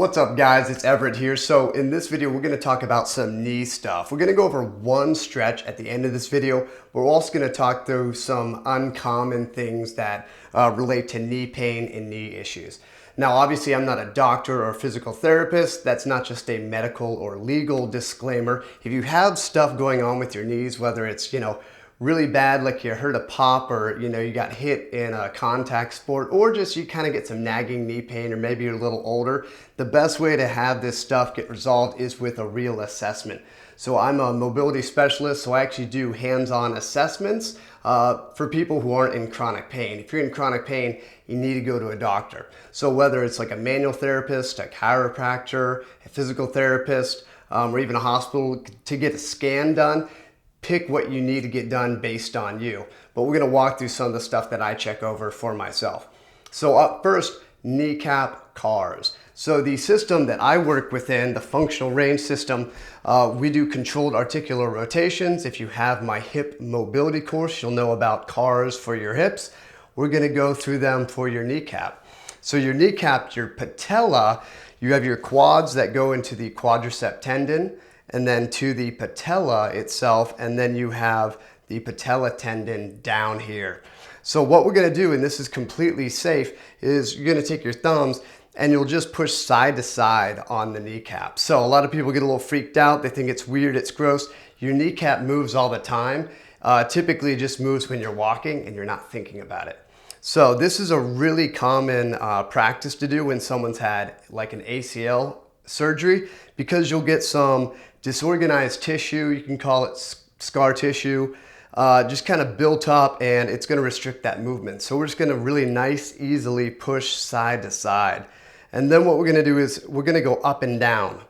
What's up guys, it's Everett here. So in this video, we're gonna talk about some knee stuff. We're gonna go over one stretch at the end of this video. We're also gonna talk through some uncommon things that relate to knee pain and knee issues. Now, obviously I'm not a doctor or a physical therapist. That's not just a medical or legal disclaimer. If you have stuff going on with your knees, whether it's, really bad, like you heard a pop or you got hit in a contact sport, or just you kind of get some nagging knee pain, or maybe you're a little older, the best way to have this stuff get resolved is with a real assessment. So I'm a mobility specialist, so I actually do hands-on assessments for people who aren't in chronic pain. If you're in chronic pain, you need to go to a doctor. So whether it's like a manual therapist, a chiropractor, a physical therapist, or even a hospital to get a scan done, pick what you need to get done based on you. But we're gonna walk through some of the stuff that I check over for myself. So up first, kneecap CARs. So the system that I work within, the functional range system, we do controlled articular rotations. If you have my hip mobility course, you'll know about CARs for your hips. We're gonna go through them for your kneecap. So your kneecap, your patella, you have your quads that go into the quadricep tendon, and then to the patella itself, and then you have the patella tendon down here. So what we're gonna do, and this is completely safe, is you're gonna take your thumbs and you'll just push side to side on the kneecap. So a lot of people get a little freaked out. They think it's weird, it's gross. Your kneecap moves all the time. Typically it just moves when you're walking and you're not thinking about it. So this is a really common practice to do when someone's had like an ACL surgery, because you'll get some disorganized tissue, you can call it scar tissue, just kind of built up, and it's going to restrict that movement. So we're just going to really easily push side to side. And then what we're going to do is we're going to go up and down.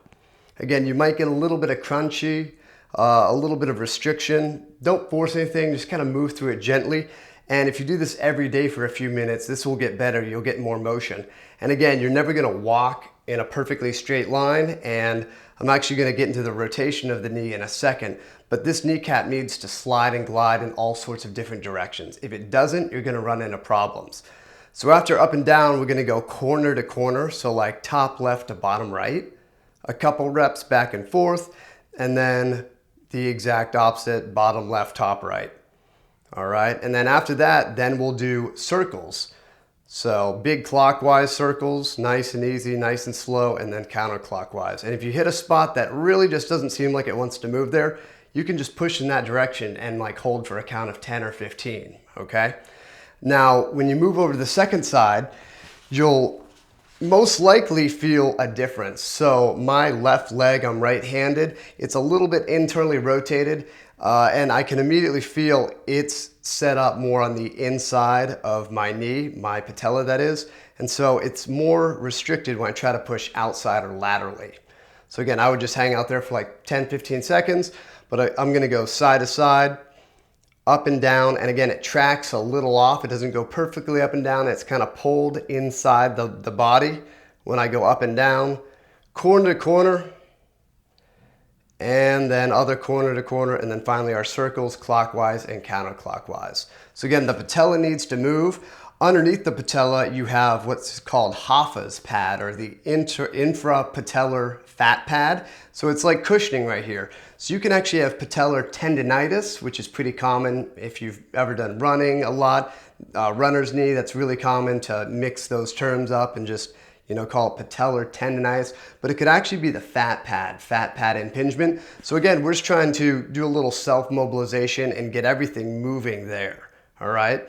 Again, you might get a little bit of crunchy, a little bit of restriction. Don't force anything, just kind of move through it gently. And if you do this every day for a few minutes, this will get better. You'll get more motion. And again, you're never going to walk in a perfectly straight line, and I'm actually going to get into the rotation of the knee in a second, but this kneecap needs to slide and glide in all sorts of different directions. If it doesn't, you're going to run into problems. So after up and down, we're going to go corner to corner, so like top left to bottom right, a couple reps back and forth, and then the exact opposite, bottom left, top right. All right, and then after that, then we'll do circles. So big clockwise circles, nice and easy, nice and slow, and then counterclockwise. And if you hit a spot that really just doesn't seem like it wants to move there, you can just push in that direction and like hold for a count of 10 or 15, okay? Now, when you move over to the second side, you'll most likely feel a difference. So my left leg, I'm right-handed, it's a little bit internally rotated, and I can immediately feel it's set up more on the inside of my knee, my patella that is, and so it's more restricted when I try to push outside or laterally. So again, I would just hang out there for like 10-15 seconds, but I'm gonna go side to side, up and down, and again, it tracks a little off. It doesn't go perfectly up and down. It's kind of pulled inside the body when I go up and down, corner to corner, and then other corner to corner, and then finally our circles clockwise and counterclockwise. So again, the patella needs to move. Underneath the patella, you have what's called Hoffa's pad, or the infrapatellar fat pad. So it's like cushioning right here. So you can actually have patellar tendonitis, which is pretty common if you've ever done running a lot. Runner's knee, that's really common to mix those terms up and just call it patellar tendonitis, but it could actually be the fat pad impingement. So again, we're just trying to do a little self-mobilization and get everything moving there, all right?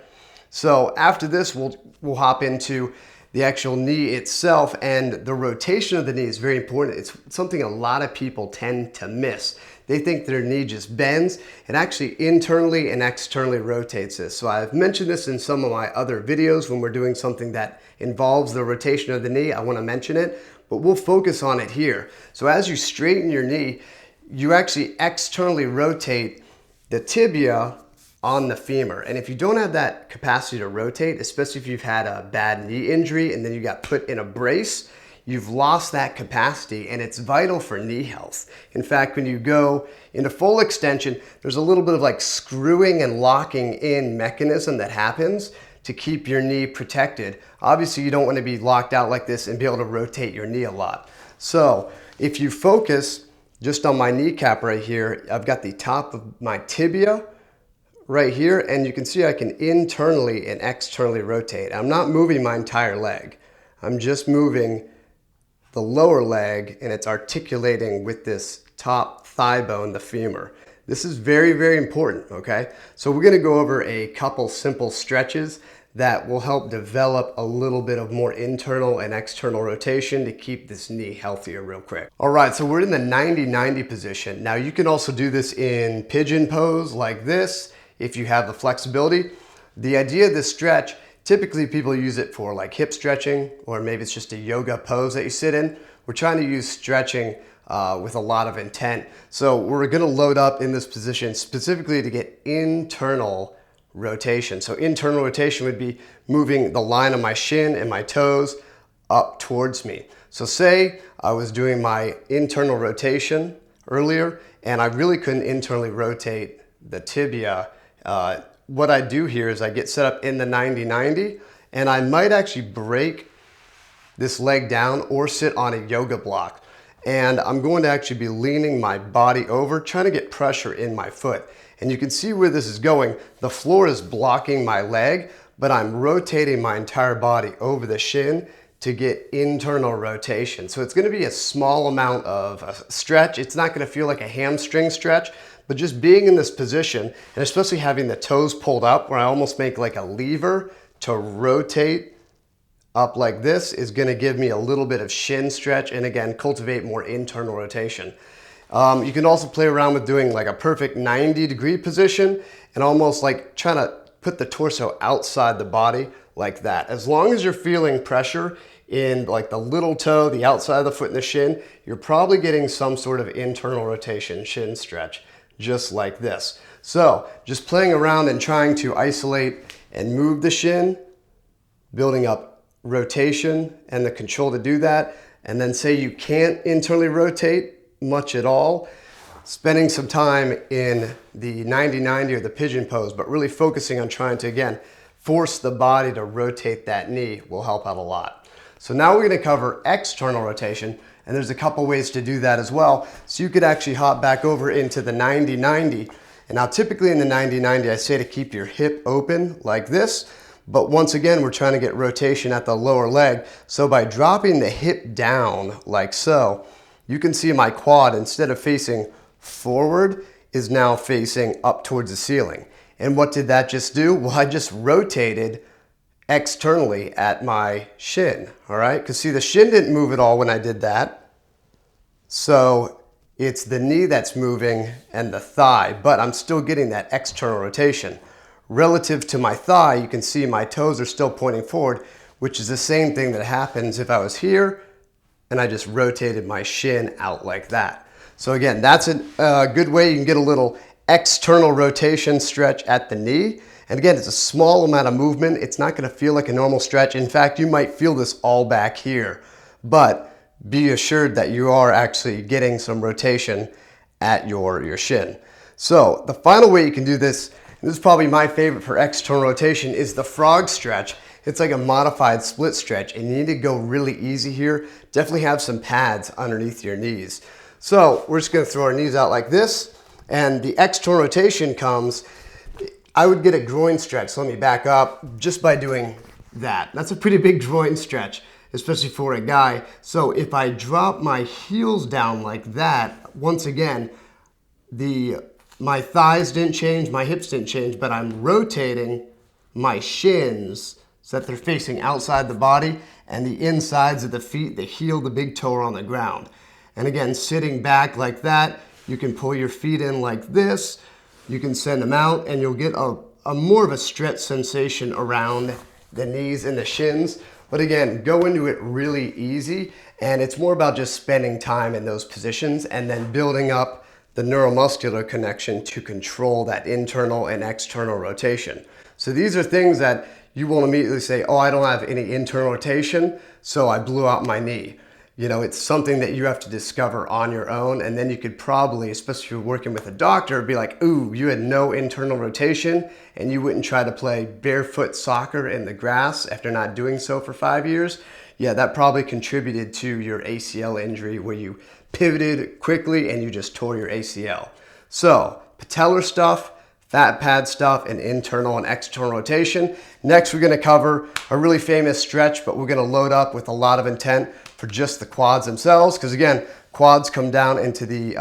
So after this, we'll hop into the actual knee itself, and the rotation of the knee is very important. It's something a lot of people tend to miss. They think their knee just bends. It actually internally and externally rotates this. So I've mentioned this in some of my other videos when we're doing something that involves the rotation of the knee. I want to mention it, but we'll focus on it here. So as you straighten your knee, you actually externally rotate the tibia on the femur. And if you don't have that capacity to rotate, especially if you've had a bad knee injury and then you got put in a brace, you've lost that capacity, and it's vital for knee health. In fact, when you go into full extension, there's a little bit of like screwing and locking in mechanism that happens to keep your knee protected. Obviously, you don't want to be locked out like this and be able to rotate your knee a lot. So if you focus just on my kneecap right here, I've got the top of my tibia right here, and you can see I can internally and externally rotate. I'm not moving my entire leg. I'm just moving the lower leg, and it's articulating with this top thigh bone, the femur. This is very, very important, okay? So we're gonna go over a couple simple stretches that will help develop a little bit of more internal and external rotation to keep this knee healthier real quick. All right, so we're in the 90-90 position. Now you can also do this in pigeon pose like this if you have the flexibility. The idea of this stretch, typically people use it for like hip stretching, or maybe it's just a yoga pose that you sit in. We're trying to use stretching with a lot of intent. So we're gonna load up in this position specifically to get internal rotation. So internal rotation would be moving the line of my shin and my toes up towards me. So say I was doing my internal rotation earlier and I really couldn't internally rotate the tibia. What I do here is I get set up in the 90-90 and I might actually break this leg down or sit on a yoga block. And I'm going to actually be leaning my body over, trying to get pressure in my foot. And you can see where this is going. The floor is blocking my leg, but I'm rotating my entire body over the shin to get internal rotation. So it's gonna be a small amount of a stretch. It's not gonna feel like a hamstring stretch, but just being in this position, and especially having the toes pulled up where I almost make like a lever to rotate up like this, is gonna give me a little bit of shin stretch and again, cultivate more internal rotation. You can also play around with doing like a perfect 90-degree position and almost like trying to put the torso outside the body like that. As long as you're feeling pressure in like the little toe, the outside of the foot and the shin, you're probably getting some sort of internal rotation, shin stretch, just like this. So just playing around and trying to isolate and move the shin, building up rotation and the control to do that. And then say you can't internally rotate much at all, spending some time in the 90-90 or the pigeon pose, but really focusing on trying to, again, force the body to rotate that knee will help out a lot. So now we're gonna cover external rotation, and there's a couple ways to do that as well. So you could actually hop back over into the 90-90. And now typically in the 90-90, I say to keep your hip open like this. But once again, we're trying to get rotation at the lower leg. So by dropping the hip down like so, you can see my quad, instead of facing forward, is now facing up towards the ceiling. And what did that just do? Well, I just rotated externally at my shin, all right? Because see, the shin didn't move at all when I did that. So it's the knee that's moving and the thigh, but I'm still getting that external rotation. Relative to my thigh, you can see my toes are still pointing forward, which is the same thing that happens if I was here and I just rotated my shin out like that. So again, that's a good way you can get a little external rotation stretch at the knee. And again, it's a small amount of movement. It's not gonna feel like a normal stretch. In fact, you might feel this all back here, but be assured that you are actually getting some rotation at your shin. So the final way you can do this, this is probably my favorite for external rotation, is the frog stretch. It's like a modified split stretch, and you need to go really easy here. Definitely have some pads underneath your knees. So we're just gonna throw our knees out like this, and the external rotation comes, I would get a groin stretch. So let me back up just by doing that. That's a pretty big groin stretch, especially for a guy. So if I drop my heels down like that, once again, my thighs didn't change, my hips didn't change, but I'm rotating my shins so that they're facing outside the body, and the insides of the feet, the heel, the big toe are on the ground. And again, sitting back like that, you can pull your feet in like this, you can send them out, and you'll get a more of a stretch sensation around the knees and the shins. But again, go into it really easy, and it's more about just spending time in those positions and then building up the neuromuscular connection to control that internal and external rotation. So these are things that you won't immediately say, oh, I don't have any internal rotation, so I blew out my knee. You know, it's something that you have to discover on your own, and then you could probably, especially if you're working with a doctor, be like, ooh, you had no internal rotation and you wouldn't try to play barefoot soccer in the grass after not doing so for 5 years. Yeah, that probably contributed to your ACL injury where you pivoted quickly and you just tore your ACL. So, patellar stuff, fat pad stuff, and internal and external rotation. Next, we're gonna cover a really famous stretch, but we're gonna load up with a lot of intent for just the quads themselves, because again, quads come down into the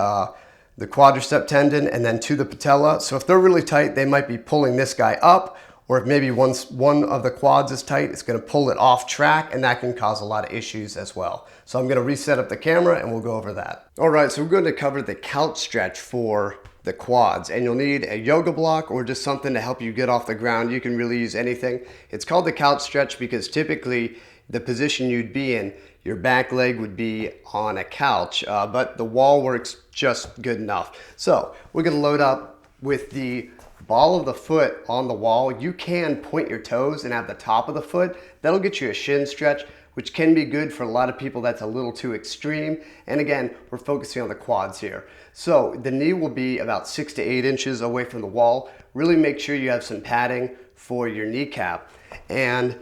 quadricep tendon and then to the patella. So if they're really tight, they might be pulling this guy up, or if maybe once one of the quads is tight, it's gonna pull it off track, and that can cause a lot of issues as well. So I'm gonna reset up the camera and we'll go over that. All right, so we're going to cover the couch stretch for the quads, and you'll need a yoga block or just something to help you get off the ground. You can really use anything. It's called the couch stretch because typically the position you'd be in, your back leg would be on a couch, but the wall works just good enough. So we're gonna load up with the ball of the foot on the wall. You can point your toes and have the top of the foot. That'll get you a shin stretch, which can be good for a lot of people. That's a little too extreme. And again, we're focusing on the quads here. So the knee will be about 6 to 8 inches away from the wall. Really make sure you have some padding for your kneecap. And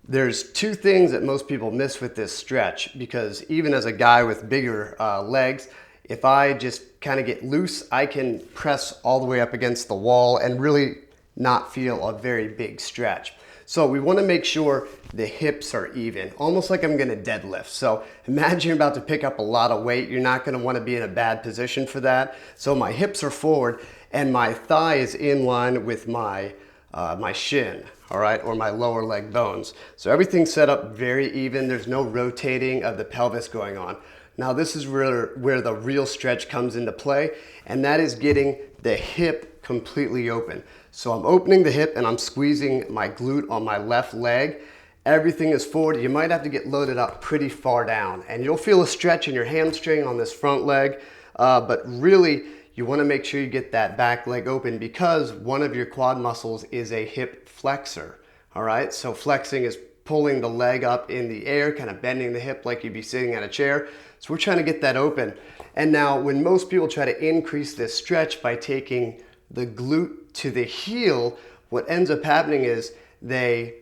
there's two things that most people miss with this stretch, because even as a guy with bigger legs, if I just kind of get loose, I can press all the way up against the wall and really not feel a very big stretch. So we want to make sure the hips are even, almost like I'm going to deadlift. So imagine you're about to pick up a lot of weight. You're not going to want to be in a bad position for that. So my hips are forward and my thigh is in line with my shin, all right, or my lower leg bones. So everything's set up very even. There's no rotating of the pelvis going on. Now this is where the real stretch comes into play, and that is getting the hip completely open. So I'm opening the hip and I'm squeezing my glute on my left leg. Everything is forward. You might have to get loaded up pretty far down, and you'll feel a stretch in your hamstring on this front leg, but really you want to make sure you get that back leg open, because one of your quad muscles is a hip flexor. All right, so flexing is pulling the leg up in the air, kind of bending the hip like you'd be sitting at a chair. So we're trying to get that open. And now when most people try to increase this stretch by taking the glute to the heel, what ends up happening is they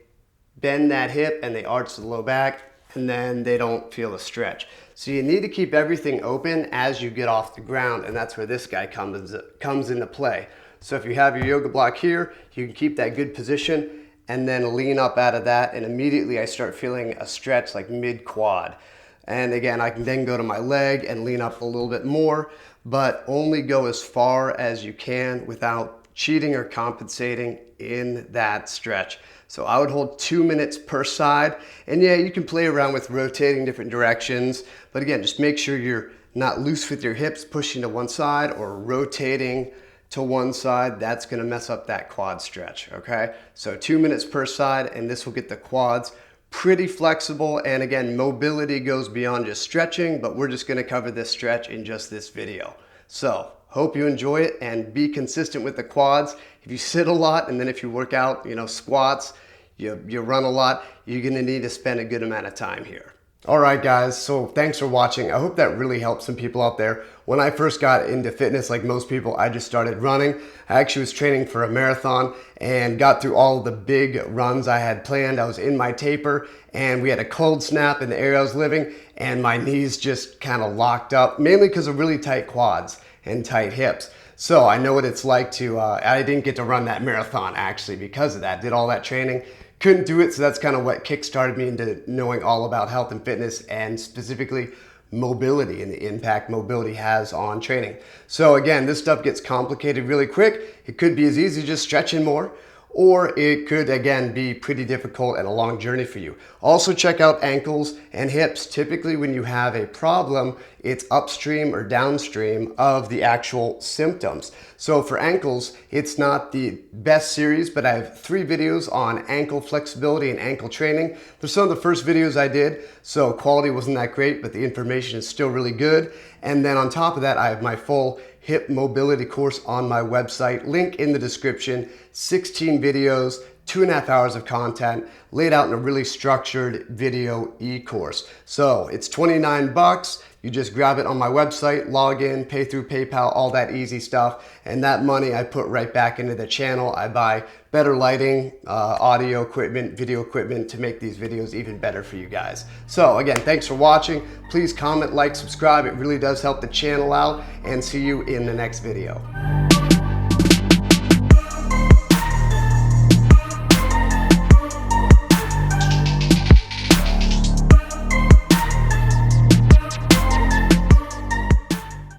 bend that hip and they arch the low back, and then they don't feel a stretch. So you need to keep everything open as you get off the ground, and that's where this guy comes into play. So if you have your yoga block here, you can keep that good position and then lean up out of that, and immediately I start feeling a stretch like mid-quad. And again, I can then go to my leg and lean up a little bit more, but only go as far as you can without cheating or compensating in that stretch. So I would hold 2 minutes per side. And yeah, you can play around with rotating different directions, but again, just make sure you're not loose with your hips, pushing to one side or rotating to one side. That's gonna mess up that quad stretch, okay? So 2 minutes per side, and this will get the quads pretty flexible. And again, mobility goes beyond just stretching, but we're just gonna cover this stretch in just this video. So hope you enjoy it and be consistent with the quads. If you sit a lot, and then if you work out, squats, you run a lot, you're gonna need to spend a good amount of time here. All right, guys, so thanks for watching. I hope that really helped some people out there. When I first got into fitness, like most people, I just started running. I actually was training for a marathon and got through all the big runs I had planned. I was in my taper and we had a cold snap in the area I was living, and my knees just kind of locked up, mainly because of really tight quads and tight hips. So I know what it's like to, I didn't get to run that marathon actually because of that. Did all that training, couldn't do it. So that's kind of what kickstarted me into knowing all about health and fitness, and specifically mobility and the impact mobility has on training. So again, this stuff gets complicated really quick. It could be as easy as just stretching more, or it could again be pretty difficult and a long journey for you. Also check out ankles and hips. Typically when you have a problem, it's upstream or downstream of the actual symptoms. So for ankles, it's not the best series, but I have 3 videos on ankle flexibility and ankle training. They're some of the first videos I did, so quality wasn't that great, but the information is still really good. And then on top of that, I have my full hip mobility course on my website, link in the description. 16 videos, 2.5 hours of content laid out in a really structured video e-course. So it's 29 bucks. You just grab it on my website, log in, pay through PayPal, all that easy stuff. And that money I put right back into the channel. I buy better lighting, audio equipment, video equipment to make these videos even better for you guys. So again, thanks for watching. Please comment, like, subscribe. It really does help the channel out, and see you in the next video.